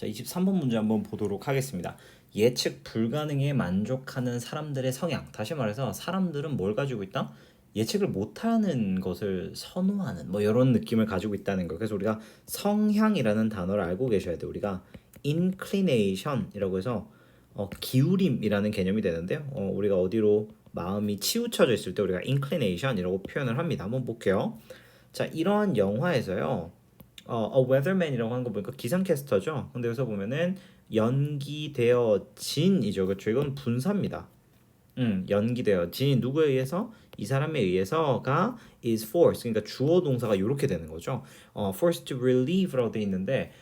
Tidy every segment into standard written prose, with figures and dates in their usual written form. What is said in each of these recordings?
자, 23번 문제 한번 보도록 하겠습니다. 예측 불가능에 만족하는 사람들의 성향. 다시 말해서 사람들은 뭘 가지고 있다? 예측을 못하는 것을 선호하는 뭐 이런 느낌을 가지고 있다는 거. 그래서 우리가 성향이라는 단어를 알고 계셔야 돼. 우리가 inclination이라고 해서 기울임이라는 개념이 되는데요. 우리가 어디로 마음이 치우쳐져 있을 때 우리가 inclination이라고 표현을 합니다. 한번 볼게요. 자, 이러한 영화에서요. A Weatherman이라고 하는 거 보니까 기상캐스터죠. 근데 여기서 보면은 연기되어진이죠. 그렇죠? 이건 분사입니다. 연기되어진 누구에 의해서? 이 사람에 의해서가 is forced. 그러니까 주어 동사가 이렇게 되는 거죠. forced to relieve라고 돼 있는데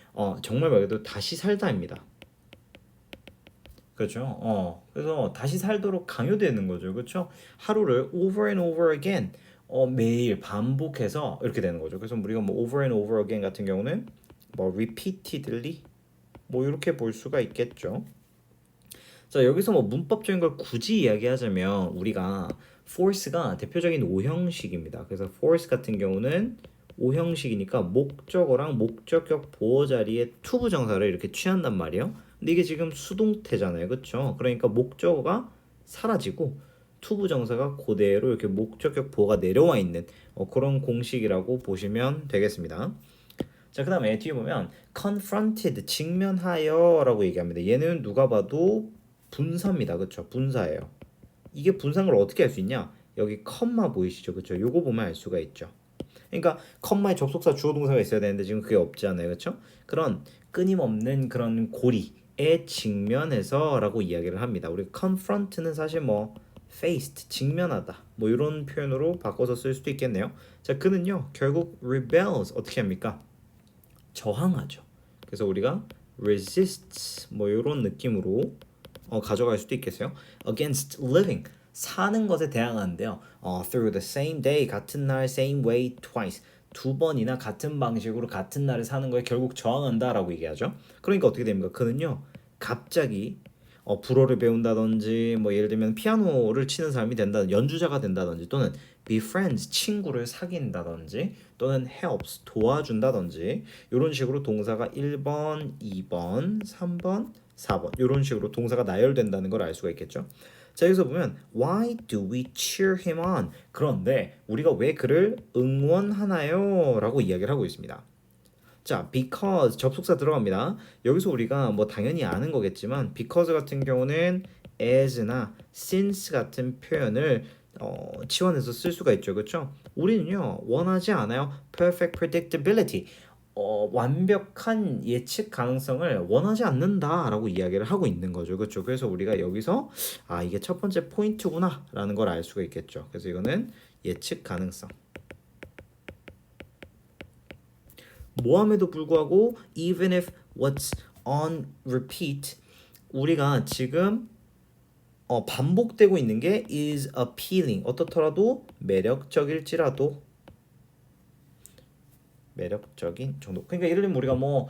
정말 말 그대로 다시 살다입니다. 그렇죠. 그래서 다시 살도록 강요되는 거죠. 그렇죠? 하루를 over and over again 매일 반복해서 이렇게 되는 거죠. 그래서 우리가 뭐 over and over again 같은 경우는 뭐 repeatedly 뭐 이렇게 볼 수가 있겠죠. 자, 여기서 뭐 문법적인 걸 굳이 이야기하자면 우리가 force가 대표적인 오형식입니다. 그래서 force 같은 경우는 오형식이니까 목적어랑 목적격 보어 자리에 to 부정사를 이렇게 취한단 말이에요. 근데 이게 지금 수동태잖아요. 그렇죠? 그러니까 목적어가 사라지고 to 부정사가 그대로 이렇게 목적격 보어가 내려와 있는 그런 공식이라고 보시면 되겠습니다. 자, 그 다음에 뒤에 보면 confronted, 직면하여라고 얘기합니다. 얘는 누가 봐도 분사입니다. 그렇죠? 분사예요. 이게 분사인 걸 어떻게 알 수 있냐? 여기 컴마 보이시죠? 그렇죠? 요거 보면 알 수가 있죠. 그러니까 컴마에 접속사 주어 동사가 있어야 되는데 지금 그게 없잖아요. 그렇죠? 그런 끊임없는 그런 고리에 직면해서라고 이야기를 합니다. 우리 confront는 사실 뭐 faced, 직면하다 뭐 이런 표현으로 바꿔서 쓸 수도 있겠네요. 자, 그는요 결국 rebels 어떻게 합니까? 저항하죠. 그래서 우리가 resists 뭐 이런 느낌으로 가져갈 수도 있겠어요. against living 사는 것에 대항하는데요. through the same day 같은 날 same way twice 두 번이나 같은 방식으로 같은 날에 사는 거에 결국 저항한다라고 얘기하죠. 그러니까 어떻게 됩니까? 그는요 갑자기 불어를 배운다든지 뭐 예를 들면 피아노를 치는 사람이 된다 연주자가 된다든지 또는 be friends 친구를 사귄다든지 또는 helps 도와준다든지 이런 식으로 동사가 1번, 2번, 3번, 4번 이런 식으로 동사가 나열된다는 걸 알 수가 있겠죠. 자, 여기서 보면 why do we cheer him on? 그런데 우리가 왜 그를 응원하나요? 라고 이야기를 하고 있습니다. 자, because 접속사 들어갑니다. 여기서 우리가 뭐 당연히 아는 거겠지만 because 같은 경우는 as나 since 같은 표현을 치환해서 쓸 수가 있죠. 그렇죠? 우리는요. 원하지 않아요. perfect predictability. 완벽한 예측 가능성을 원하지 않는다라고 이야기를 하고 있는 거죠. 그렇죠? 그래서 우리가 여기서 이게 첫 번째 포인트구나라는 걸 알 수가 있겠죠. 그래서 이거는 예측 가능성. 모함에도 불구하고 even if what's on repeat 우리가 지금 반복되고 있는 게 is appealing 어떻더라도 매력적일지라도 매력적인 정도. 그러니까 예를 들면 우리가 뭐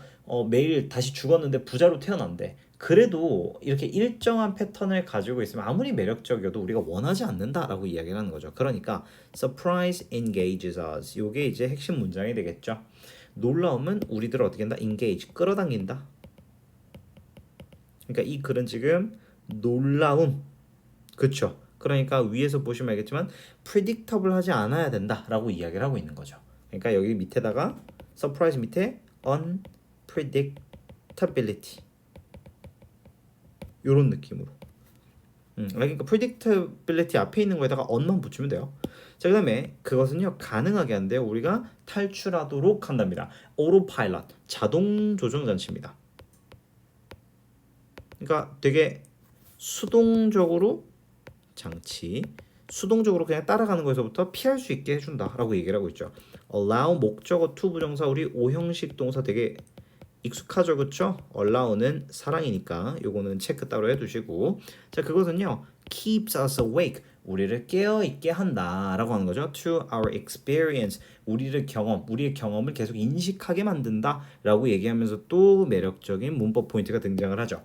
매일 다시 죽었는데 부자로 태어난대. 그래도 이렇게 일정한 패턴을 가지고 있으면 아무리 매력적이어도 우리가 원하지 않는다라고 이야기를 하는 거죠. 그러니까 surprise engages us. 요게 이제 핵심 문장이 되겠죠. 놀라움은 우리들을 어떻게 한다? engage, 끌어당긴다. 그러니까 이 글은 지금 놀라움, 그쵸? 그러니까 위에서 보시면 알겠지만 predictable 하지 않아야 된다라고 이야기를 하고 있는 거죠. 그러니까 여기 밑에다가 surprise 밑에 unpredictability 이런 느낌으로. 그러니까 predictability 앞에 있는 거에다가 on만 붙이면 돼요. 자, 그다음에 그것은요 가능하게 한데요. 우리가 탈출하도록 한답니다. autopilot 자동 조정 장치입니다. 그러니까 되게 수동적으로 장치 수동적으로 그냥 따라가는 거에서부터 피할 수 있게 해준다라고 얘기를 하고 있죠. allow 목적어 to 부정사 우리 오형식 동사 되게 익숙하죠, 그렇죠? allow는 사랑이니까 요거는 체크 따로 해두시고 자 그것은요 keeps us awake 우리를 깨어 있게 한다라고 하는 거죠. to our experience 우리의 경험을 계속 인식하게 만든다라고 얘기하면서 또 매력적인 문법 포인트가 등장을 하죠.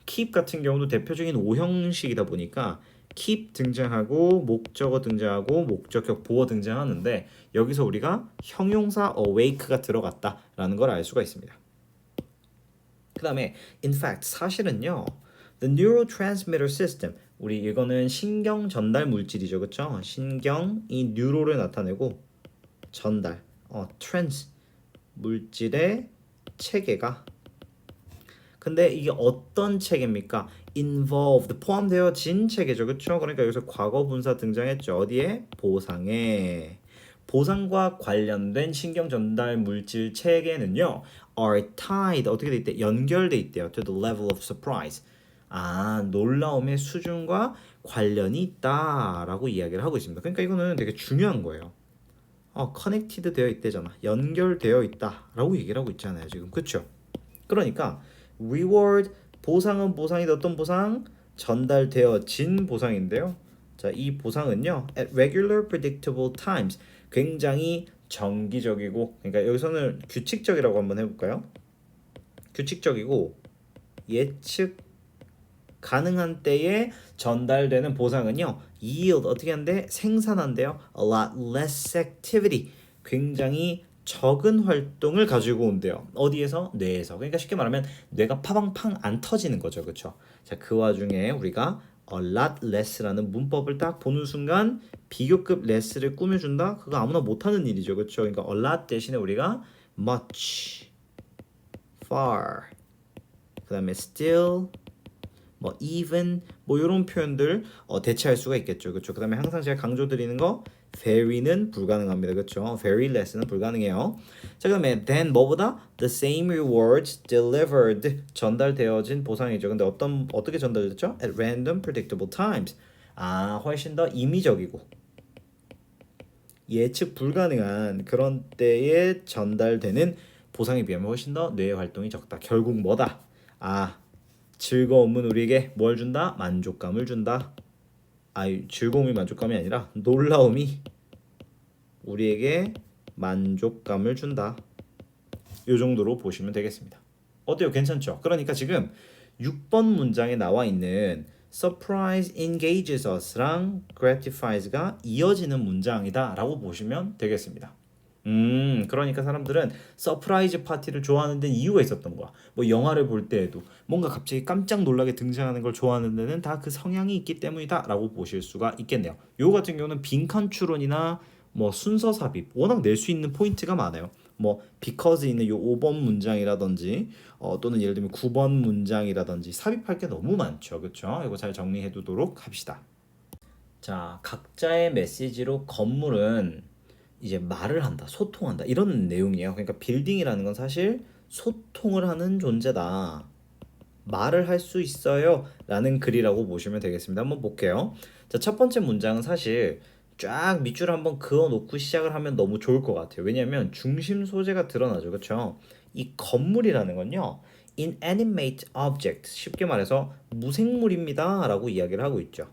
keep 같은 경우도 대표적인 오형식이다 보니까 keep 등장하고 목적어 등장하고 목적격 보어 등장하는데 여기서 우리가 형용사 awake가 들어갔다라는 걸 알 수가 있습니다. 그 다음에 in fact 사실은요 the neurotransmitter system 우리 이거는 신경 전달 물질이죠 그쵸? 신경이 뉴로를 나타내고 전달 trans 물질의 체계가 근데 이게 어떤 체계입니까? involved 포함되어진 체계죠 그쵸? 그러니까 여기서 과거 분사 등장했죠 어디에? 보상에 보상과 관련된 신경 전달 물질 체계는요 are tied 어떻게 돼 있대? 연결돼 있대요 to the level of surprise 놀라움의 수준과 관련이 있다라고 이야기를 하고 있습니다 그러니까 이거는 되게 중요한 거예요 커넥티드 되어 있대잖아 연결되어 있다라고 얘기를 하고 있잖아요 지금 그쵸? 그러니까 reward 보상은 보상이 어떤 보상? 전달되어진 보상인데요 자, 이 보상은요 at regular predictable times 굉장히 정기적이고 그러니까 여기서는 규칙적이라고 한번 해볼까요? 규칙적이고 예측 가능한 때에 전달되는 보상은요 yield 어떻게 한대? 생산한대요 a lot less activity 굉장히 적은 활동을 가지고 온대요 어디에서? 뇌에서 그러니까 쉽게 말하면 뇌가 파방팡 안 터지는 거죠 그쵸? 자, 그 와중에 우리가 a lot less라는 문법을 딱 보는 순간 비교급 less를 꾸며준다? 그거 아무나 못하는 일이죠 그쵸? 그러니까 a lot 대신에 우리가 much, far 그 다음에 still 뭐 even 뭐 이런 표현들 대체할 수가 있겠죠 그렇죠 그다음에 항상 제가 강조드리는 거 very는 불가능합니다 그렇죠 very less는 불가능해요 자 그다음에 then 뭐보다 the same rewards delivered 전달되어진 보상이죠 근데 어떻게 전달됐죠 at random predictable times 훨씬 더 임의적이고 예측 불가능한 그런 때에 전달되는 보상에 비하면 훨씬 더 뇌의 활동이 적다 결국 뭐다 즐거움은 우리에게 뭘 준다? 만족감을 준다. 즐거움이 만족감이 아니라 놀라움이 우리에게 만족감을 준다. 이 정도로 보시면 되겠습니다. 어때요? 괜찮죠? 그러니까 지금 6번 문장에 나와 있는 surprise engages us랑 gratifies가 이어지는 문장이다 라고 보시면 되겠습니다. 그러니까 사람들은 서프라이즈 파티를 좋아하는 데는 이유가 있었던 거야. 뭐 영화를 볼 때에도 뭔가 갑자기 깜짝 놀라게 등장하는 걸 좋아하는 데는 다 그 성향이 있기 때문이다라고 보실 수가 있겠네요. 요 같은 경우는 빈칸 추론이나 뭐 순서 삽입 워낙 낼 수 있는 포인트가 많아요. 뭐 because 있는 요 5번 문장이라든지 또는 예를 들면 9번 문장이라든지 삽입할 게 너무 많죠. 그렇죠? 이거 잘 정리해 두도록 합시다. 자, 각자의 메시지로 건물은 이제 말을 한다, 소통한다 이런 내용이에요. 그러니까 빌딩이라는 건 사실 소통을 하는 존재다. 말을 할 수 있어요 라는 글이라고 보시면 되겠습니다. 한번 볼게요. 자, 첫 번째 문장은 사실 쫙 밑줄 한번 그어 놓고 시작을 하면 너무 좋을 것 같아요. 왜냐하면 중심 소재가 드러나죠. 그렇죠? 이 건물이라는 건요. inanimate object 쉽게 말해서 무생물입니다 라고 이야기를 하고 있죠.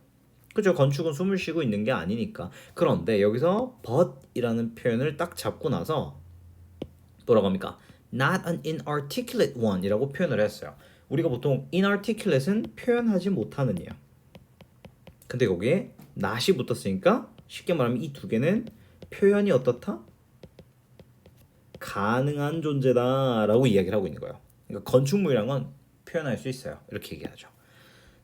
그죠? 건축은 숨을 쉬고 있는 게 아니니까. 그런데 여기서 but이라는 표현을 딱 잡고 나서 뭐라고 합니까? Not an inarticulate one 이라고 표현을 했어요. 우리가 보통 inarticulate은 표현하지 못하는 이야. 근데 거기에 not이 붙었으니까 쉽게 말하면 이 두 개는 표현이 어떻다? 가능한 존재다 라고 이야기를 하고 있는 거예요. 그러니까 건축물이란 건 표현할 수 있어요. 이렇게 얘기하죠.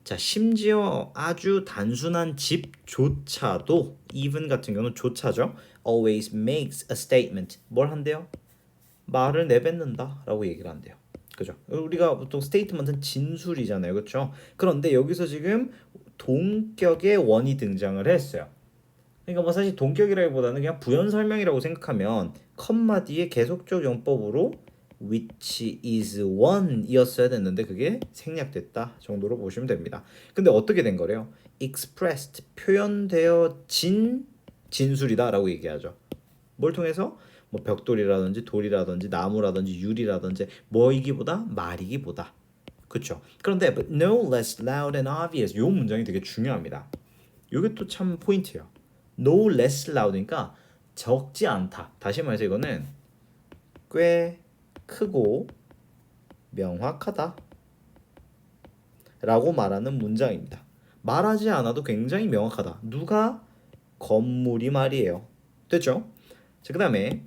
자, 심지어 아주 단순한 집조차도 even 같은 경우는 조차죠. always makes a statement. 뭘 한대요? 말을 내뱉는다 라고 얘기를 한대요. 그죠? 우리가 보통 statement은 진술이잖아요. 그렇죠? 그런데 여기서 지금 동격의 원이 등장을 했어요. 그러니까 뭐 사실 동격이라기보다는 그냥 부연 설명이라고 생각하면 컴마 뒤에 계속적 용법으로 which is one 이었어야 됐는데 그게 생략됐다 정도로 보시면 됩니다. 근데 어떻게 된 거래요? expressed 표현되어진 진술이다 라고 얘기하죠. 뭘 통해서? 뭐 벽돌이라든지 돌이라든지 나무라든지 유리라든지 뭐이기보다 말이기보다 그쵸? 그런데 but no less loud and obvious 요 문장이 되게 중요합니다. 요게 또 참 포인트예요. no less loud니까 적지 않다. 다시 말해서 이거는 꽤 크고 명확하다 라고 말하는 문장입니다. 말하지 않아도 굉장히 명확하다. 누가? 건물이 말이에요. 됐죠? 자, 그 다음에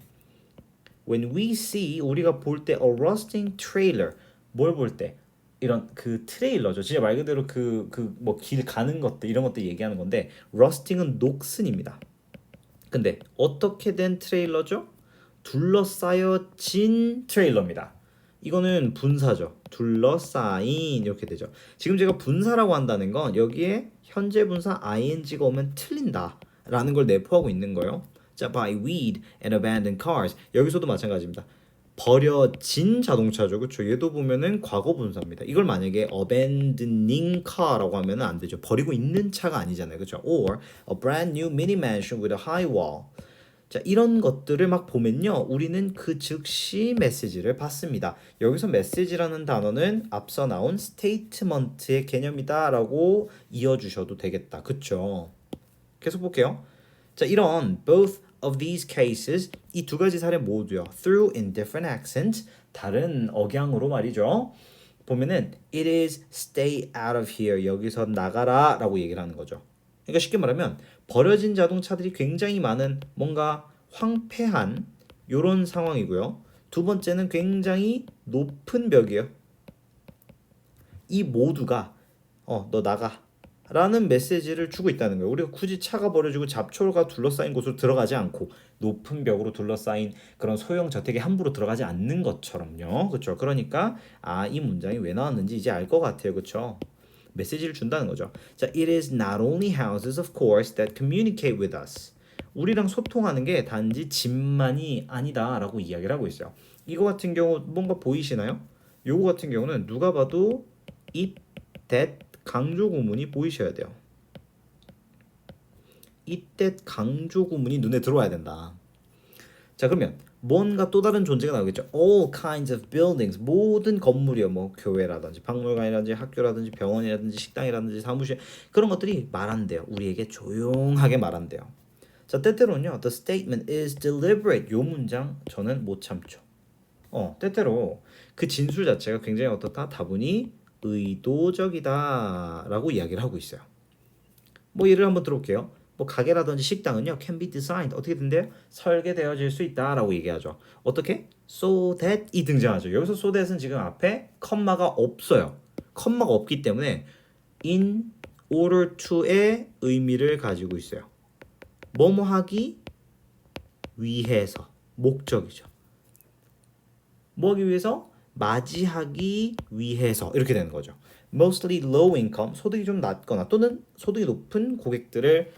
when we see 우리가 볼 때 a rusting trailer 뭘 볼 때? 이런 그 트레일러죠. 진짜 말 그대로 뭐 길 가는 것들 이런 것들 얘기하는 건데 rusting은 녹슨입니다. 근데 어떻게 된 트레일러죠? 둘러싸여진 트레일러입니다. 이거는 분사죠. 둘러싸인 이렇게 되죠. 지금 제가 분사라고 한다는 건 여기에 현재 분사 ing가 오면 틀린다 라는 걸 내포하고 있는 거예요. 자, by weed and abandoned cars. 여기서도 마찬가지입니다. 버려진 자동차죠. 그렇죠? 얘도 보면은 과거 분사입니다. 이걸 만약에 abandoning car라고 하면은 안 되죠. 버리고 있는 차가 아니잖아요. 그렇죠? Or a brand new mini mansion with a high wall. 자, 이런 것들을 막 보면요. 우리는 그 즉시 메시지를 받습니다. 여기서 메시지라는 단어는 앞서 나온 스테이트먼트의 개념이다라고 이어주셔도 되겠다. 그쵸? 계속 볼게요. 자, 이런 both of these cases 이 두 가지 사례 모두요. through in different accents 다른 억양으로 말이죠. 보면은 it is stay out of here 여기서 나가라라고 얘기를 하는 거죠. 그러니까 쉽게 말하면 버려진 자동차들이 굉장히 많은 뭔가 황폐한 요런 상황이고요. 두 번째는 굉장히 높은 벽이에요. 이 모두가 너 나가 라는 메시지를 주고 있다는 거예요. 우리가 굳이 차가 버려지고 잡초가 둘러싸인 곳으로 들어가지 않고 높은 벽으로 둘러싸인 그런 소형 저택에 함부로 들어가지 않는 것처럼요. 그렇죠? 그러니까 이 문장이 왜 나왔는지 이제 알 것 같아요. 그렇죠? 메시지를 준다는 거죠. 자, it is not only houses of course that communicate with us. 우리랑 소통하는 게 단지 집만이 아니다라고 이야기를 하고 있어요. 이거 같은 경우 뭔가 보이시나요? 요거 같은 경우는 누가 봐도 it, that 강조 구문이 보이셔야 돼요. it, that 강조 구문이 눈에 들어와야 된다. 자, 그러면 뭔가 또 다른 존재가 나오겠죠. All kinds of buildings 모든 건물이요. 뭐 교회라든지 박물관이라든지 학교라든지 병원이라든지 식당이라든지 사무실 그런 것들이 말한대요. 우리에게 조용하게 말한대요. 자, 때때로는요. The statement is deliberate. 요 문장 저는 못 참죠. 때때로 그 진술 자체가 굉장히 어떻다? 다분히 의도적이다라고 이야기를 하고 있어요. 뭐 예를 한번 들어볼게요. 뭐 가게라든지 식당은요 can be designed 어떻게 된대요? 설계되어질 수 있다라고 얘기하죠. 어떻게? so that이 등장하죠. 여기서 so that은 지금 앞에 컴마가 없어요. 컴마가 없기 때문에 in order to의 의미를 가지고 있어요. 뭐뭐 하기 위해서 목적이죠. 뭐 하기 위해서? 맞이하기 위해서 이렇게 되는 거죠. Mostly low income 소득이 좀 낮거나 또는 소득이 높은 고객들을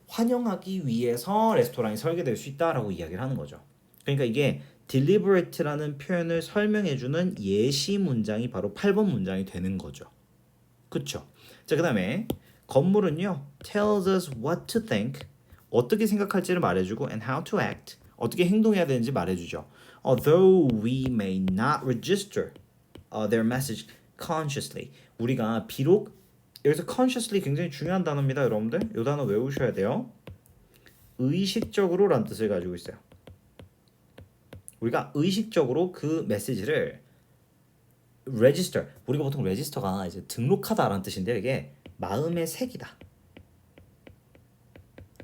환영하기 위해서 레스토랑이 설계될 수 있다라고 이야기를 하는 거죠. 그러니까 이게 deliberate라는 표현을 설명해주는 예시 문장이 바로 8번 문장이 되는 거죠. 그쵸? 자, 그 다음에 건물은요 tells us what to think 어떻게 생각할지를 말해주고 and how to act 어떻게 행동해야 되는지 말해주죠. Although we may not register their message consciously 우리가 비록 여기서 consciously 굉장히 중요한 단어입니다. 여러분들 이 단어 외우셔야 돼요. 의식적으로 라는 뜻을 가지고 있어요. 우리가 의식적으로 그 메시지를 register 우리가 보통 register가 이제 등록하다라는 뜻인데 이게 마음의 색이다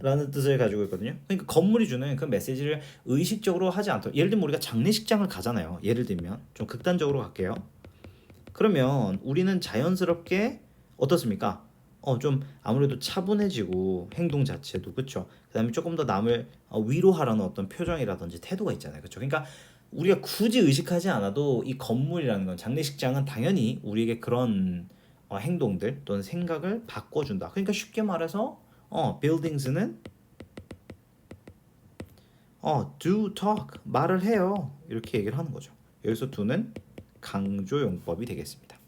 라는 뜻을 가지고 있거든요. 그러니까 건물이 주는 그 메시지를 의식적으로 하지 않도록 예를 들면 우리가 장례식장을 가잖아요. 예를 들면 좀 극단적으로 갈게요. 그러면 우리는 자연스럽게 어떻습니까? 좀 아무래도 차분해지고 행동 자체도 그렇죠. 그다음에 조금 더 남을 위로하라는 어떤 표정이라든지 태도가 있잖아요. 그렇죠. 그러니까 우리가 굳이 의식하지 않아도 이 건물이라는 건 장례식장은 당연히 우리에게 그런 행동들 또는 생각을 바꿔준다. 그러니까 쉽게 말해서 buildings는 do talk 말을 해요. 이렇게 얘기를 하는 거죠. 여기서 do는 강조 용법이 되겠습니다.